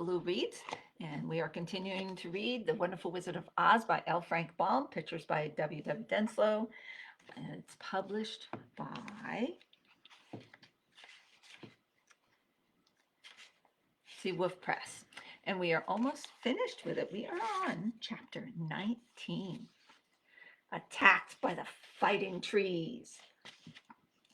Ballou Reads, and we are continuing to read The Wonderful Wizard of Oz by L. Frank Baum, pictures by W. Denslow, and it's published by Wolf Press. And we are almost finished with it. We are on chapter 19, Attacked by the Fighting Trees.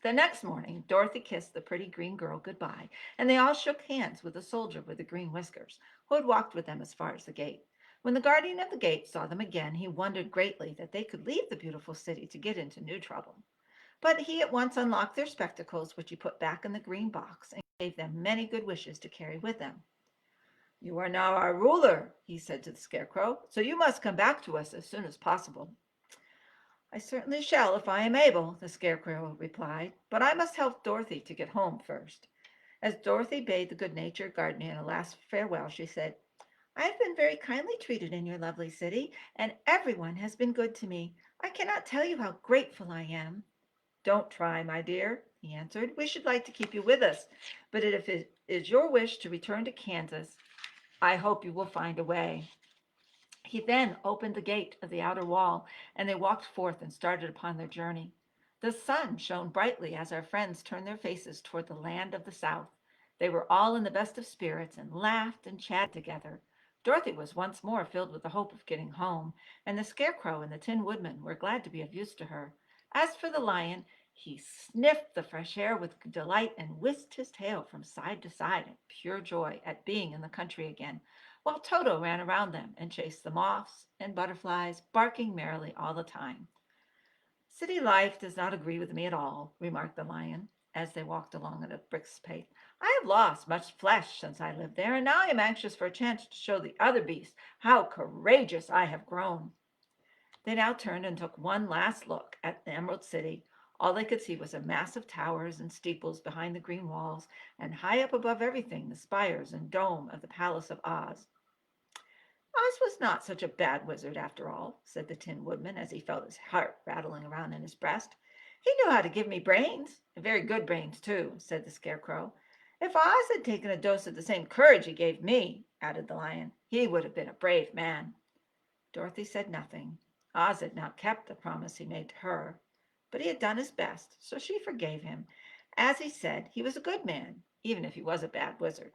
The next morning, Dorothy kissed the pretty green girl goodbye, and they all shook hands with the soldier with the green whiskers, who had walked with them as far as the gate. When the guardian of the gate saw them again, he wondered greatly that they could leave the beautiful city to get into new trouble. But he at once unlocked their spectacles, which he put back in the green box, and gave them many good wishes to carry with them. "You are now our ruler," he said to the Scarecrow, "so you must come back to us as soon as possible." "I certainly shall if I am able," the Scarecrow replied, "but I must help Dorothy to get home first." As Dorothy bade the good-natured guardian a last farewell, she said, "I have been very kindly treated in your lovely city, and everyone has been good to me. I cannot tell you how grateful I am." "Don't try, my dear," he answered. "We should like to keep you with us, but if it is your wish to return to Kansas, I hope you will find a way." He then opened the gate of the outer wall, and they walked forth and started upon their journey. The sun shone brightly as our friends turned their faces toward the land of the South. They were all in the best of spirits and laughed and chatted together. Dorothy was once more filled with the hope of getting home, and the Scarecrow and the Tin Woodman were glad to be of use to her. As for the lion, he sniffed the fresh air with delight and whisked his tail from side to side in pure joy at being in the country again, while Toto ran around them and chased the moths and butterflies, barking merrily all the time. "City life does not agree with me at all," remarked the lion, as they walked along at a brisk pace. "I have lost much flesh since I lived there, and now I am anxious for a chance to show the other beasts how courageous I have grown." They now turned and took one last look at the Emerald City. All they could see was a mass of towers and steeples behind the green walls, and high up above everything the spires and dome of the Palace of Oz. "Oz was not such a bad wizard after all," said the Tin Woodman, as he felt his heart rattling around in his breast. "He knew how to give me brains, and very good brains, too," said the Scarecrow. "If Oz had taken a dose of the same courage he gave me," added the lion, "he would have been a brave man." Dorothy said nothing. Oz had not kept the promise he made to her, but he had done his best, so she forgave him. As he said, he was a good man, even if he was a bad wizard.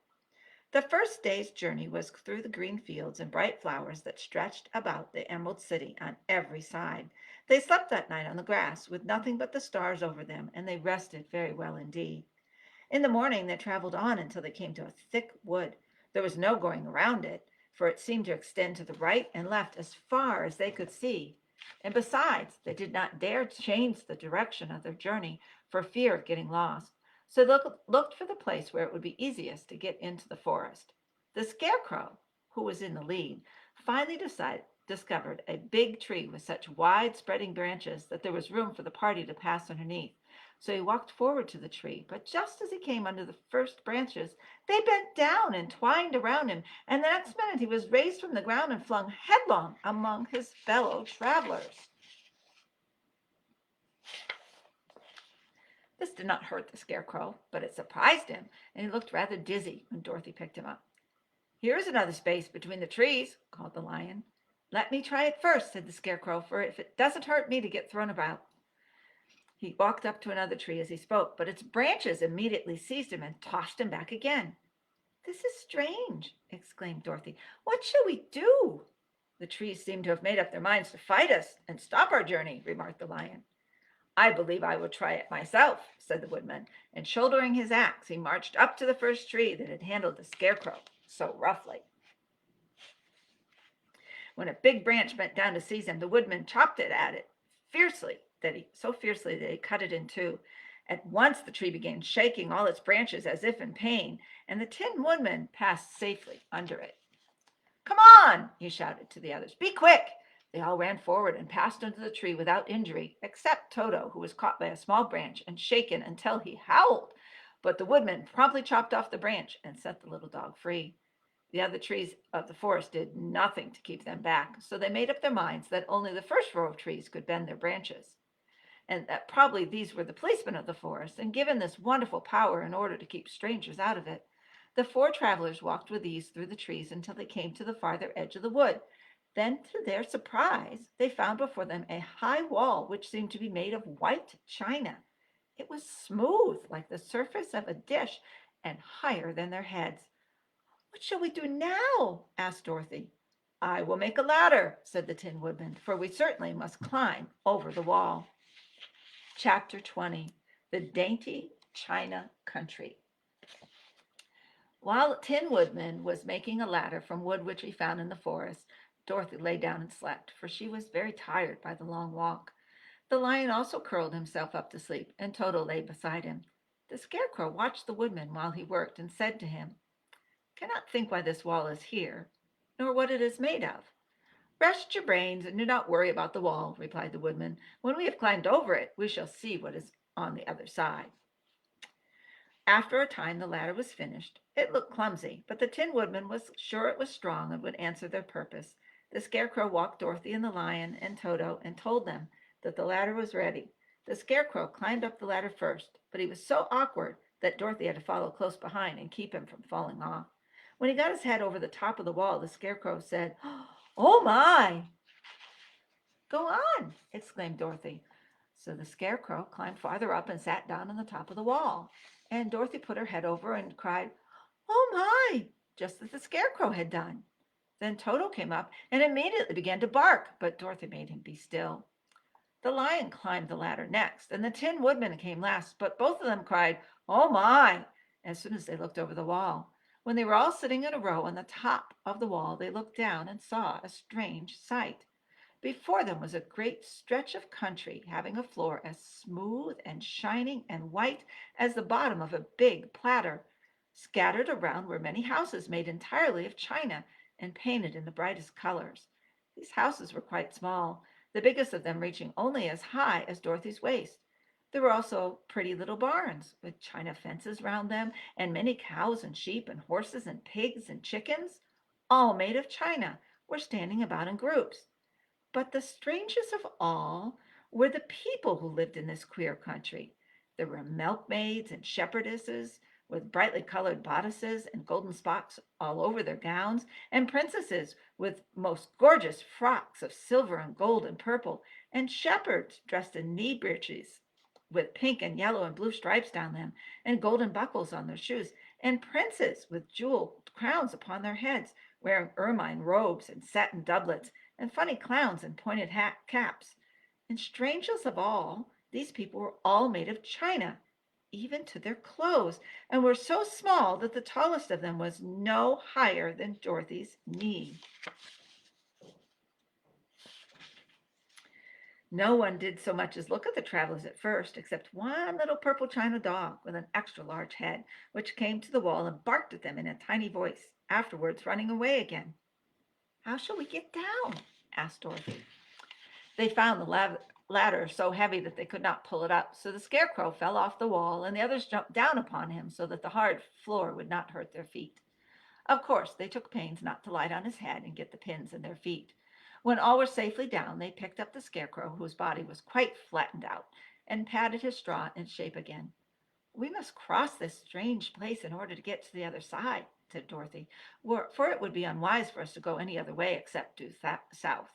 The first day's journey was through the green fields and bright flowers that stretched about the Emerald City on every side. They slept that night on the grass, with nothing but the stars over them, and they rested very well indeed. In the morning they traveled on until they came to a thick wood. There was no going around it, for it seemed to extend to the right and left as far as they could see. And besides, they did not dare change the direction of their journey for fear of getting lost. So they looked for the place where it would be easiest to get into the forest. The Scarecrow, who was in the lead, finally discovered a big tree with such wide spreading branches that there was room for the party to pass underneath. So he walked forward to the tree, but just as he came under the first branches, they bent down and twined around him, and the next minute he was raised from the ground and flung headlong among his fellow travelers. This did not hurt the Scarecrow, but it surprised him, and he looked rather dizzy when Dorothy picked him up. "Here is another space between the trees," called the lion. "Let me try it first," said the Scarecrow, "for if it doesn't hurt me to get thrown about." He walked up to another tree as he spoke, but its branches immediately seized him and tossed him back again. "This is strange," exclaimed Dorothy. "What shall we do?" "The trees seem to have made up their minds to fight us and stop our journey," remarked the lion. "I believe I will try it myself," said the woodman, and shouldering his axe, he marched up to the first tree that had handled the Scarecrow so roughly. When a big branch bent down to seize him, the woodman chopped it at it so fiercely that he cut it in two. At once the tree began shaking all its branches as if in pain, and the Tin Woodman passed safely under it. "Come on!" he shouted to the others. "Be quick!" They all ran forward and passed under the tree without injury, except Toto, who was caught by a small branch and shaken until he howled. But the woodman promptly chopped off the branch and set the little dog free. The other trees of the forest did nothing to keep them back, so they made up their minds that only the first row of trees could bend their branches, and that probably these were the policemen of the forest, and given this wonderful power in order to keep strangers out of it. The four travelers walked with ease through the trees until they came to the farther edge of the wood. Then, to their surprise, they found before them a high wall which seemed to be made of white china. It was smooth like the surface of a dish and higher than their heads. "What shall we do now?" asked Dorothy. "I will make a ladder," said the Tin Woodman, "for we certainly must climb over the wall." Chapter 20. The Dainty China Country. While Tin Woodman was making a ladder from wood which he found in the forest, Dorothy lay down and slept, for she was very tired by the long walk. The lion also curled himself up to sleep, and Toto lay beside him. The Scarecrow watched the Woodman while he worked, and said to him, "Cannot think why this wall is here, nor what it is made of." "Rest your brains, and do not worry about the wall," replied the Woodman. "When we have climbed over it, we shall see what is on the other side." After a time the ladder was finished. It looked clumsy, but the Tin Woodman was sure it was strong and would answer their purpose. The Scarecrow walked Dorothy and the Lion and Toto and told them that the ladder was ready. The Scarecrow climbed up the ladder first, but he was so awkward that Dorothy had to follow close behind and keep him from falling off. When he got his head over the top of the wall, the Scarecrow said, "Oh my!" "Go on!" exclaimed Dorothy. So the Scarecrow climbed farther up and sat down on the top of the wall. And Dorothy put her head over and cried, "Oh my!" just as the Scarecrow had done. Then Toto came up and immediately began to bark, but Dorothy made him be still. The Lion climbed the ladder next, and the Tin Woodman came last, but both of them cried, "Oh my!" as soon as they looked over the wall. When they were all sitting in a row on the top of the wall, they looked down and saw a strange sight. Before them was a great stretch of country, having a floor as smooth and shining and white as the bottom of a big platter. Scattered around were many houses made entirely of china and painted in the brightest colors. These houses were quite small, the biggest of them reaching only as high as Dorothy's waist. There were also pretty little barns with china fences round them, and many cows and sheep and horses and pigs and chickens, all made of china, were standing about in groups. But the strangest of all were the people who lived in this queer country. There were milkmaids and shepherdesses with brightly colored bodices and golden spots all over their gowns, and princesses with most gorgeous frocks of silver and gold and purple, and shepherds dressed in knee breeches with pink and yellow and blue stripes down them, and golden buckles on their shoes, and princes with jeweled crowns upon their heads, wearing ermine robes and satin doublets, and funny clowns in pointed hat caps. And strangest of all, these people were all made of china, even to their clothes, and were so small that the tallest of them was no higher than Dorothy's knee. No one did so much as look at the travelers at first, except one little purple china dog with an extra large head, which came to the wall and barked at them in a tiny voice, afterwards running away again. "How shall we get down?" asked Dorothy. They found the ladder so heavy that they could not pull it up, so the Scarecrow fell off the wall, and the others jumped down upon him so that the hard floor would not hurt their feet. Of course, they took pains not to light on his head and get the pins in their feet. When all were safely down, they picked up the Scarecrow, whose body was quite flattened out, and patted his straw in shape again. "We must cross this strange place in order to get to the other side," said Dorothy, "for it would be unwise for us to go any other way except due south."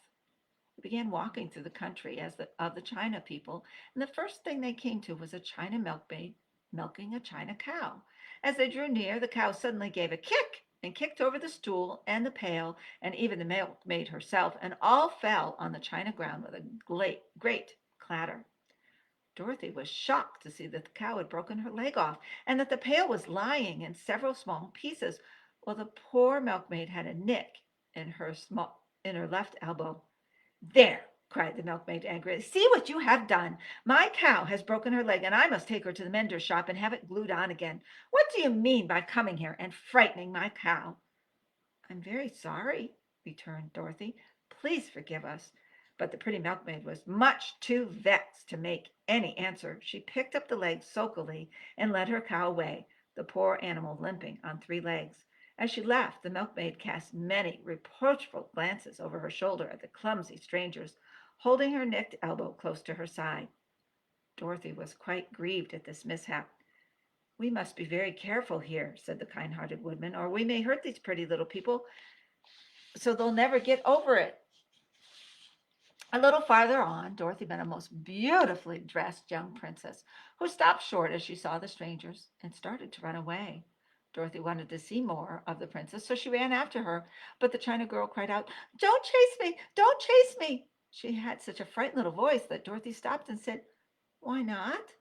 They began walking through the country of the China people, and the first thing they came to was a China milkmaid milking a China cow. As they drew near, the cow suddenly gave a kick and kicked over the stool and the pail and even the milkmaid herself, and all fell on the China ground with a great clatter. Dorothy was shocked to see that the cow had broken her leg off and that the pail was lying in several small pieces, while the poor milkmaid had a nick in her left elbow. "There!" cried the milkmaid angrily. "See what you have done! My cow has broken her leg, and I must take her to the mender's shop and have it glued on again. What do you mean by coming here and frightening my cow?" "I'm very sorry," returned Dorothy. "Please forgive us." But the pretty milkmaid was much too vexed to make any answer. She picked up the leg sulkily and led her cow away, the poor animal limping on three legs. As she left, the milkmaid cast many reproachful glances over her shoulder at the clumsy strangers, holding her nicked elbow close to her side. Dorothy was quite grieved at this mishap. "We must be very careful here," said the kind-hearted woodman, "or we may hurt these pretty little people so they'll never get over it." A little farther on, Dorothy met a most beautifully dressed young princess who stopped short as she saw the strangers and started to run away. Dorothy wanted to see more of the princess, so she ran after her, but the China girl cried out, "Don't chase me! Don't chase me!" She had such a frightened little voice that Dorothy stopped and said, "Why not?"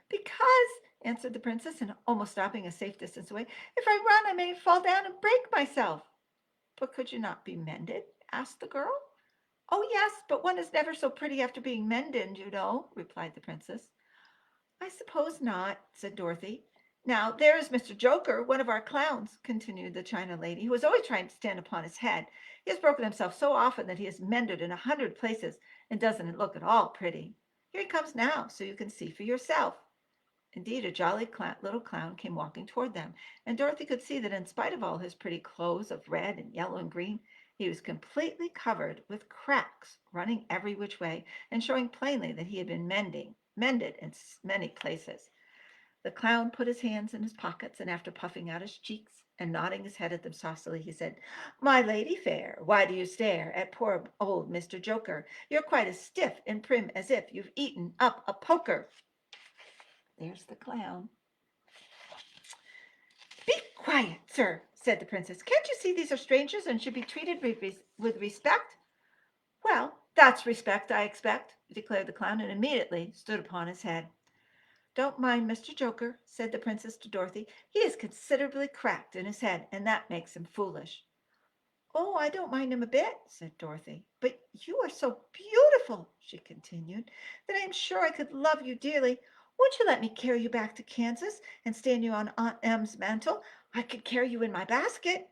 "Because," answered the princess, and almost stopping a safe distance away, "if I run, I may fall down and break myself." "But could you not be mended?" asked the girl. "Oh, yes, but one is never so pretty after being mended, you know," replied the princess. "I suppose not," said Dorothy. "Now, there is Mr. Joker, one of our clowns," continued the China lady, "who is always trying to stand upon his head. He has broken himself so often that he is mended in 100 places and doesn't look at all pretty. Here he comes now, so you can see for yourself." Indeed, a jolly little clown came walking toward them, and Dorothy could see that in spite of all his pretty clothes of red and yellow and green, he was completely covered with cracks running every which way and showing plainly that he had been mended in many places. The clown put his hands in his pockets, and after puffing out his cheeks and nodding his head at them saucily, he said, "My lady fair, why do you stare at poor old Mr. Joker? You're quite as stiff and prim as if you've eaten up a poker." There's the clown. "Be quiet, sir," said the princess. "Can't you see these are strangers and should be treated with respect?" "Well, that's respect, I expect," declared the clown, and immediately stood upon his head. "Don't mind Mr. Joker," said the princess to Dorothy. "He is considerably cracked in his head, and that makes him foolish." "Oh, I don't mind him a bit," said Dorothy. "But you are so beautiful," she continued, "that I am sure I could love you dearly. Won't you let me carry you back to Kansas and stand you on Aunt Em's mantle? I could carry you in my basket."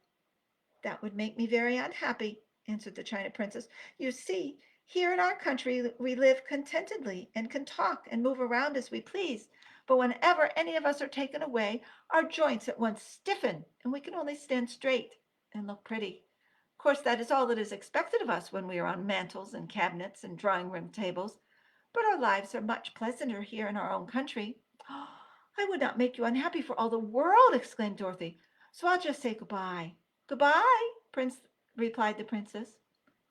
"That would make me very unhappy," answered the China Princess. "You see, here in our country we live contentedly and can talk and move around as we please. But whenever any of us are taken away, our joints at once stiffen and we can only stand straight and look pretty. Of course, that is all that is expected of us when we are on mantels and cabinets and drawing-room tables. But our lives are much pleasanter here in our own country." "I would not make you unhappy for all the world," exclaimed Dorothy. "So I'll just say good-bye." "Good-bye," replied the princess.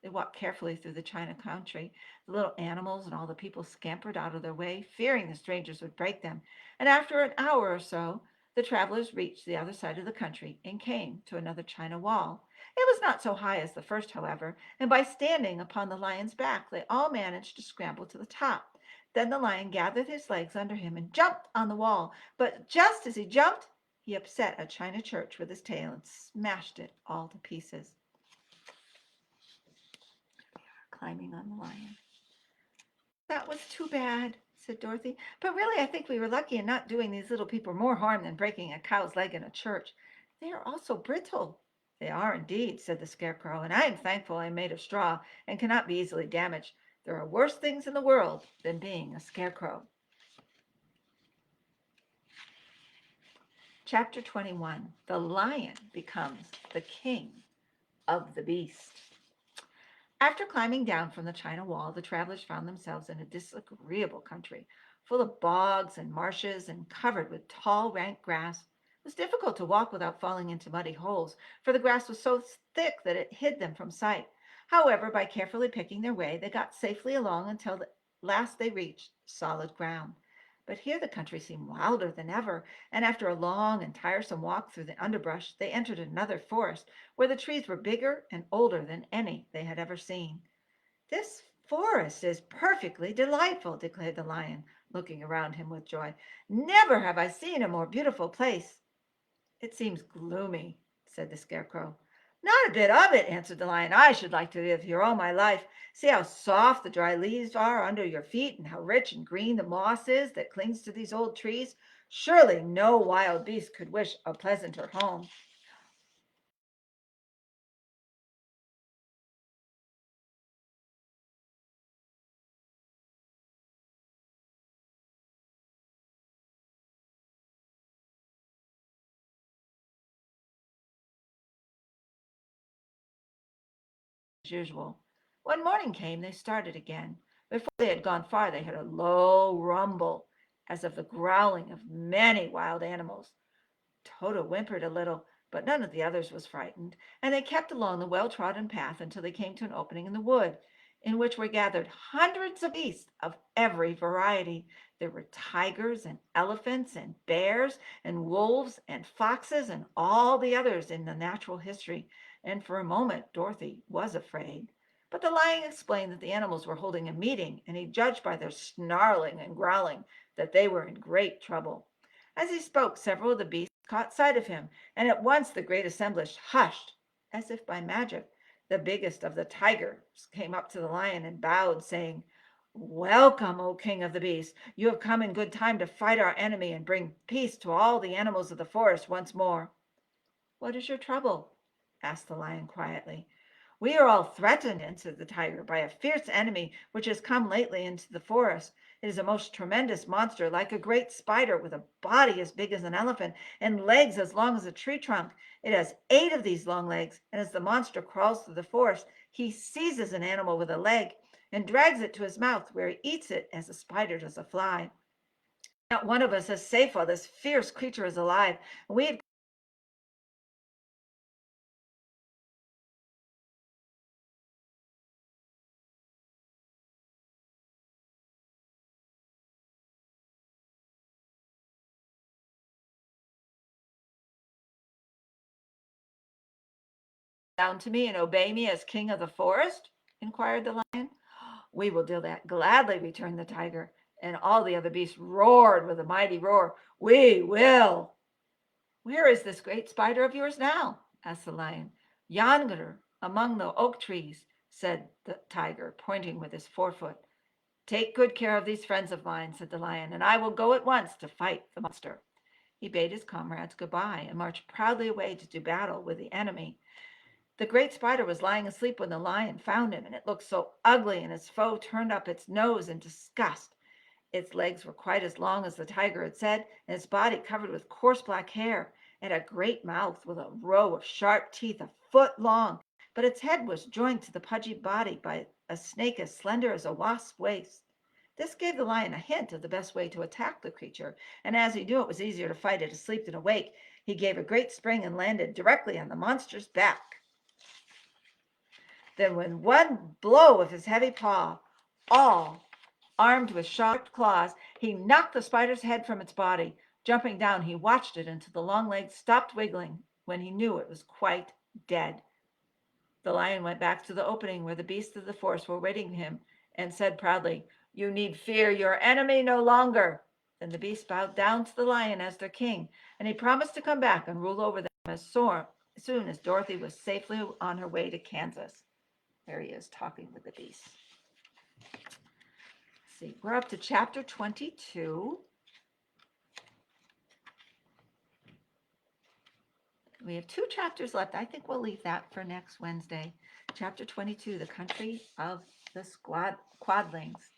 They walked carefully through the China country. The little animals and all the people scampered out of their way, fearing the strangers would break them, and after an hour or so the travelers reached the other side of the country and came to another China wall. It was not so high as the first, however, and by standing upon the lion's back they all managed to scramble to the top. Then the lion gathered his legs under him and jumped on the wall, but just as he jumped he upset a China church with his tail and smashed it all to pieces. Climbing on the lion. "That was too bad," said Dorothy. "But really I think we were lucky in not doing these little people more harm than breaking a cow's leg in a church. They are all so brittle." "They are indeed," said the Scarecrow, "and I am thankful I am made of straw and cannot be easily damaged. There are worse things in the world than being a scarecrow." Chapter 21. The Lion Becomes the King of the Beast. After climbing down from the China wall, the travelers found themselves in a disagreeable country, full of bogs and marshes and covered with tall, rank grass. It was difficult to walk without falling into muddy holes, for the grass was so thick that it hid them from sight. However, by carefully picking their way, they got safely along until at last they reached solid ground. But here the country seemed wilder than ever, and after a long and tiresome walk through the underbrush, they entered another forest, where the trees were bigger and older than any they had ever seen. "This forest is perfectly delightful," declared the lion, looking around him with joy. "Never have I seen a more beautiful place." "It seems gloomy," said the Scarecrow. "Not a bit of it," answered the lion. "I should like to live here all my life. See how soft the dry leaves are under your feet, and how rich and green the moss is that clings to these old trees. Surely no wild beast could wish a pleasanter home." As usual. When morning came, they started again. Before they had gone far, they heard a low rumble, as of the growling of many wild animals. Toto whimpered a little, but none of the others was frightened, and they kept along the well-trodden path until they came to an opening in the wood, in which were gathered hundreds of beasts of every variety. There were tigers and elephants and bears and wolves and foxes and all the others in the natural history, and for a moment Dorothy was afraid. But the lion explained that the animals were holding a meeting, and he judged by their snarling and growling that they were in great trouble. As he spoke, several of the beasts caught sight of him, and at once the great assemblage hushed, as if by magic. The biggest of the tigers came up to the lion and bowed, saying, "Welcome, O king of the beasts. You have come in good time to fight our enemy and bring peace to all the animals of the forest once more." "What is your trouble?" asked the lion quietly. "We are all threatened," answered the tiger, "by a fierce enemy which has come lately into the forest. It is a most tremendous monster, like a great spider, with a body as big as an elephant and legs as long as a tree trunk. It has 8 of these long legs, and as the monster crawls through the forest, he seizes an animal with a leg and drags it to his mouth, where he eats it as a spider does a fly. Not one of us is safe while this fierce creature is alive, and we had down to me and obey me as king of the forest?" inquired the lion. "We will do that gladly," returned the tiger, and all the other beasts roared with a mighty roar, "We will." "Where is this great spider of yours now?" asked the lion. "Yonder, among the oak trees," said the tiger, pointing with his forefoot. "Take good care of these friends of mine," said the lion, "and I will go at once to fight the monster." He bade his comrades good-bye and marched proudly away to do battle with the enemy. The great spider was lying asleep when the lion found him, and it looked so ugly, and his foe turned up its nose in disgust. Its legs were quite as long as the tiger had said, and its body covered with coarse black hair. It had a great mouth with a row of sharp teeth a foot long, but its head was joined to the pudgy body by a snake as slender as a wasp's waist. This gave the lion a hint of the best way to attack the creature, and as he knew it was easier to fight it asleep than awake, he gave a great spring and landed directly on the monster's back. Then with one blow of his heavy paw, all armed with sharp claws, he knocked the spider's head from its body. Jumping down, he watched it until the long legs stopped wiggling, when he knew it was quite dead. The lion went back to the opening where the beasts of the forest were waiting him, and said proudly, "You need fear your enemy no longer." Then the beasts bowed down to the lion as their king, and he promised to come back and rule over them as soon as Dorothy was safely on her way to Kansas. There he is talking with the beasts. Let's see, we're up to chapter 22. We have 2 chapters left. I think we'll leave that for next Wednesday. Chapter 22, The Country of the Quadlings.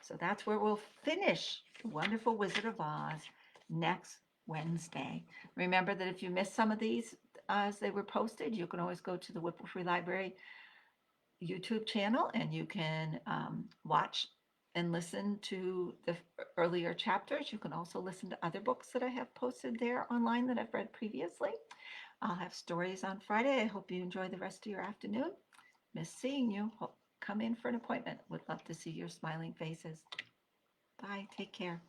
So that's where we'll finish The Wonderful Wizard of Oz next Wednesday. Remember that if you missed some of these as they were posted, you can always go to the Whipple Free Library YouTube channel and you can watch and listen to the earlier chapters. You can also listen to other books that I have posted there online that I've read previously. I'll have stories on Friday. I hope you enjoy the rest of your afternoon. Miss seeing you. Come in for an appointment. Would love to see your smiling faces. Bye. Take care.